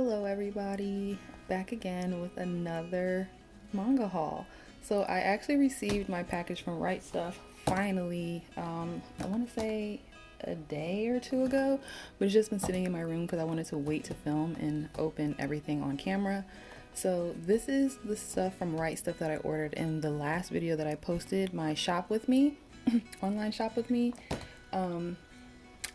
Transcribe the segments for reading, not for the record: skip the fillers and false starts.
Hello everybody, back again with another manga haul. So I actually received my package from Right Stuff finally, I want to say a day or two ago, but it's just been sitting in my room because I wanted to wait to film and open everything on camera. So this is the stuff from Right Stuff that I ordered in the last video that I posted, my shop with me, online shop with me.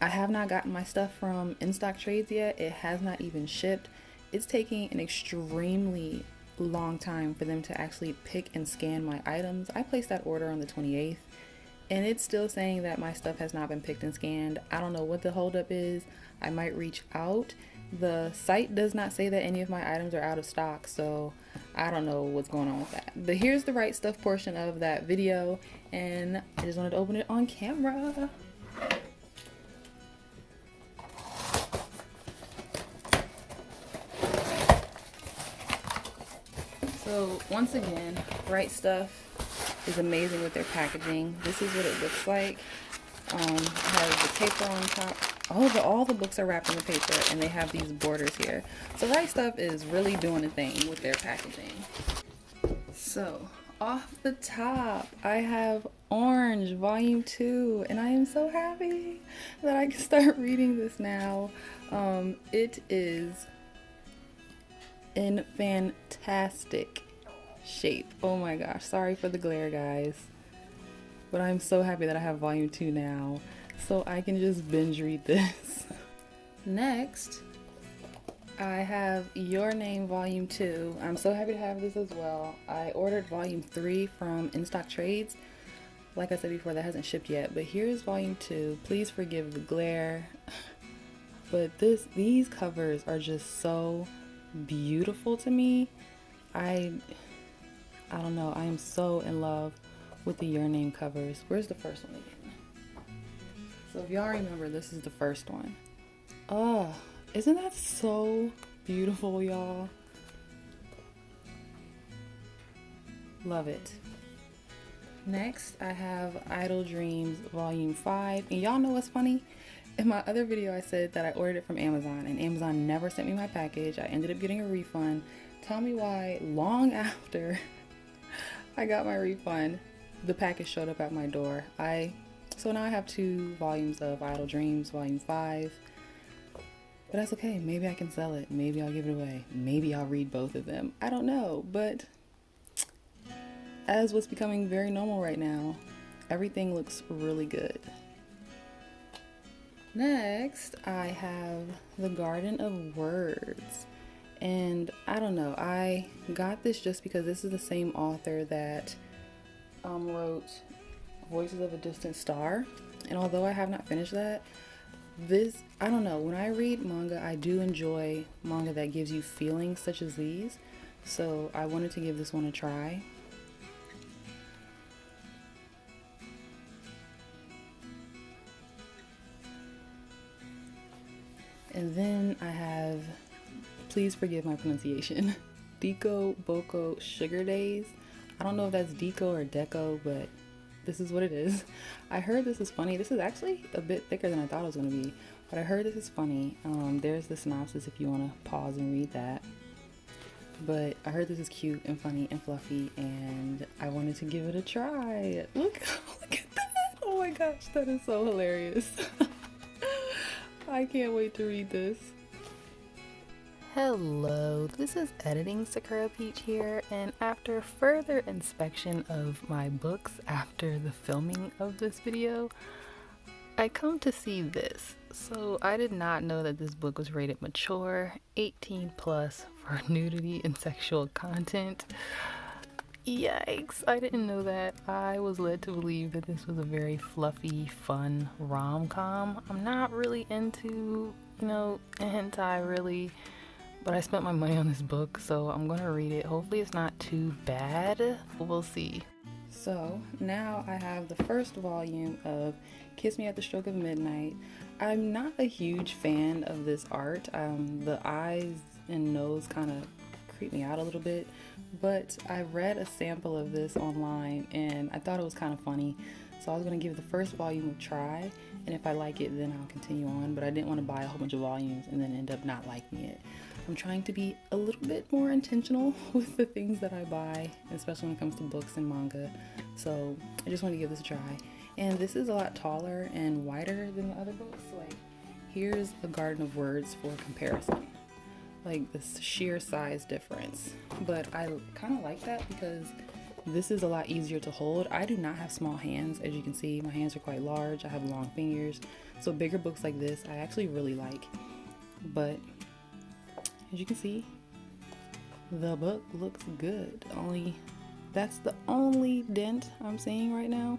I have not gotten my stuff from Instocktrades yet. It has not even shipped. It's taking an extremely long time for them to actually pick and scan my items. I placed that order on the 28th and it's still saying that my stuff has not been picked and scanned. I don't know what the holdup is. I might reach out. The site does not say that any of my items are out of stock, so I don't know what's going on with that. But here's the Right Stuff portion of that video, and I just wanted to open it on camera. So once again, Right Stuff is amazing with their packaging. This is what it looks like. It has the paper on top. All the books are wrapped in the paper, and they have these borders here. So Right Stuff is really doing a thing with their packaging. So off the top, I have Orange Volume 2, and I am so happy that I can start reading this now. It is in fantastic shape. Oh my gosh, sorry for the glare, guys, but I'm so happy that I have volume 2 now, so I can just binge read this. Next, I have Your Name Volume 2. I'm so happy to have this as well. I ordered volume 3 from Instocktrades. Like I said before, that hasn't shipped yet, but here's volume 2. Please forgive the glare, but these covers are just so beautiful to me. I don't know, I am so in love with the Your Name covers. Where's the first one again? So if y'all remember, this is the first one. Oh, isn't that so beautiful, y'all? Love it. Next, I have Idle Dreams Volume 5. And y'all know what's funny? In my other video, I said that I ordered it from Amazon, and Amazon never sent me my package. I ended up getting a refund. Tell me why, long after I got my refund, the package showed up at my door. So now I have 2 volumes of Idle Dreams, Volume 5. But that's okay. Maybe I can sell it. Maybe I'll give it away. Maybe I'll read both of them. I don't know. But as what's becoming very normal right now, everything looks really good. Next, I have The Garden of Words. And I don't know, I got this just because this is the same author that wrote Voices of a Distant Star. And although I have not finished that, I don't know, when I read manga, I do enjoy manga that gives you feelings such as these. So I wanted to give this one a try. And then I have, please forgive my pronunciation, Deco Boko Sugar Days. I don't know if that's Deco or Deco, but this is what it is. I heard this is funny. This is actually a bit thicker than I thought it was going to be, but I heard this is funny. There's the synopsis if you want to pause and read that. But I heard this is cute and funny and fluffy, and I wanted to give it a try. Look at that. Oh my gosh, that is so hilarious. I can't wait to read this. Hello, this is Editing Sakura Peach here, and after further inspection of my books after the filming of this video, I come to see this. So I did not know that this book was rated mature, 18 plus for nudity and sexual content. Yikes, I didn't know that. I was led to believe that this was a very fluffy, fun rom-com. I'm not really into, hentai really, but I spent my money on this book, so I'm gonna read it. Hopefully it's not too bad. We'll see. So now I have the first volume of Kiss Me at the Stroke of Midnight. I'm not a huge fan of this art. The eyes and nose kind of creep me out a little bit, but I read a sample of this online and I thought it was kind of funny, so I was going to give the first volume a try, and if I like it then I'll continue on, but I didn't want to buy a whole bunch of volumes and then end up not liking it. I'm trying to be a little bit more intentional with the things that I buy, especially when it comes to books and manga. So I just want to give this a try. And this is a lot taller and wider than the other books. Like, here's a garden of words for comparison. Like, this sheer size difference. But I kind of like that because this is a lot easier to hold. I do not have small hands. As you can see, my hands are quite large. I have long fingers. So bigger books like this, I actually really like. But as you can see, the book looks good. That's the only dent I'm seeing right now.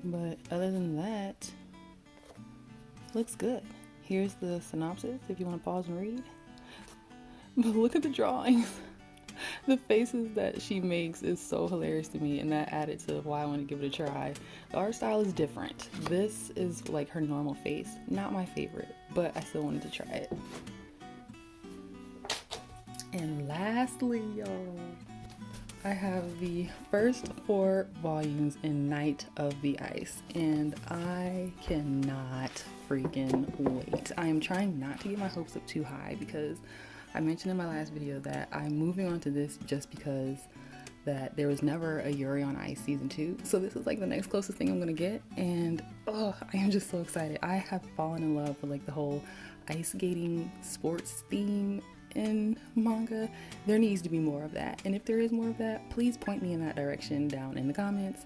But other than that, looks good. Here's the synopsis if you want to pause and read. But look at the drawings. The faces that she makes is so hilarious to me, and that added to why I want to give it a try. The art style is different. This is like her normal face. Not my favorite, but I still wanted to try it. And lastly, y'all, I have the first 4 volumes in Night of the Ice, and I cannot freaking wait. I am trying not to get my hopes up too high because I mentioned in my last video that I'm moving on to this just because that there was never a Yuri on Ice season 2. So this is like the next closest thing I'm gonna get, and I am just so excited. I have fallen in love with like the whole ice skating sports theme in manga. There needs to be more of that, and if there is more of that, please point me in that direction down in the comments.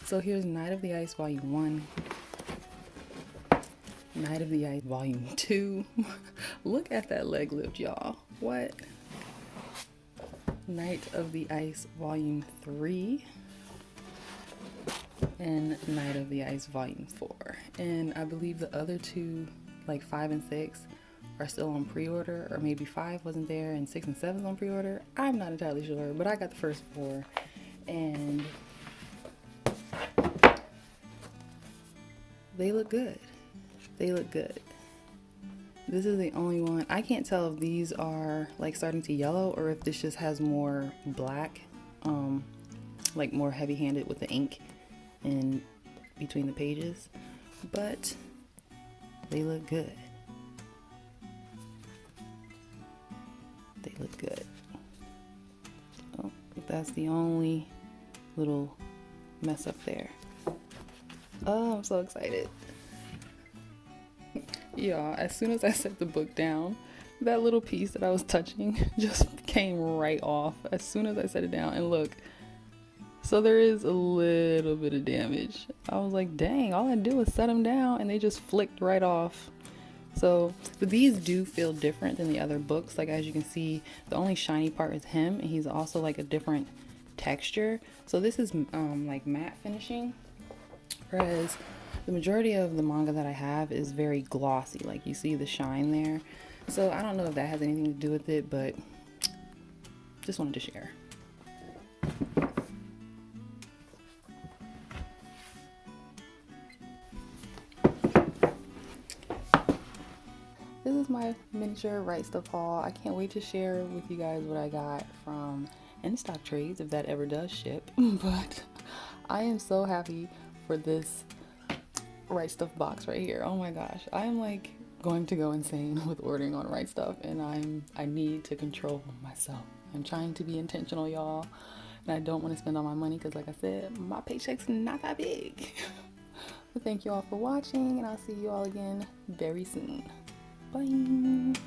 So here's Night of the Ice Volume 1. Night of the Ice Volume 2. Look at that leg lift, y'all. What? Night of the Ice Volume 3. And Night of the Ice Volume 4. And I believe the other 2, like 5 and 6, are still on pre-order, or maybe 5 wasn't there and 6 and 7 is on pre-order. I'm not entirely sure, but I got the first 4, and they look good. They look good. This is the only one. I can't tell if these are like starting to yellow or if this just has more black, like more heavy-handed with the ink in between the pages, but they look good. They look good. Oh, that's the only little mess up there. Oh, I'm so excited. Y'all, as soon as I set the book down, that little piece that I was touching just came right off as soon as I set it down. And look, so there is a little bit of damage. I was like, dang, all I do is set them down and they just flicked right off. So, but these do feel different than the other books. Like, as you can see, the only shiny part is him, and he's also like a different texture. So this is like matte finishing, whereas the majority of the manga that I have is very glossy. Like, you see the shine there. So I don't know if that has anything to do with it, but just wanted to share. This is my miniature Right Stuff haul. I can't wait to share with you guys what I got from Instocktrades, if that ever does ship. But I am so happy for this Right Stuff box right here. Oh my gosh, I am like going to go insane with ordering on Right Stuff, and I need to control myself. I'm trying to be intentional, y'all, and I don't want to spend all my money because, like I said, my paycheck's not that big. But thank you all for watching, and I'll see you all again very soon. Bye.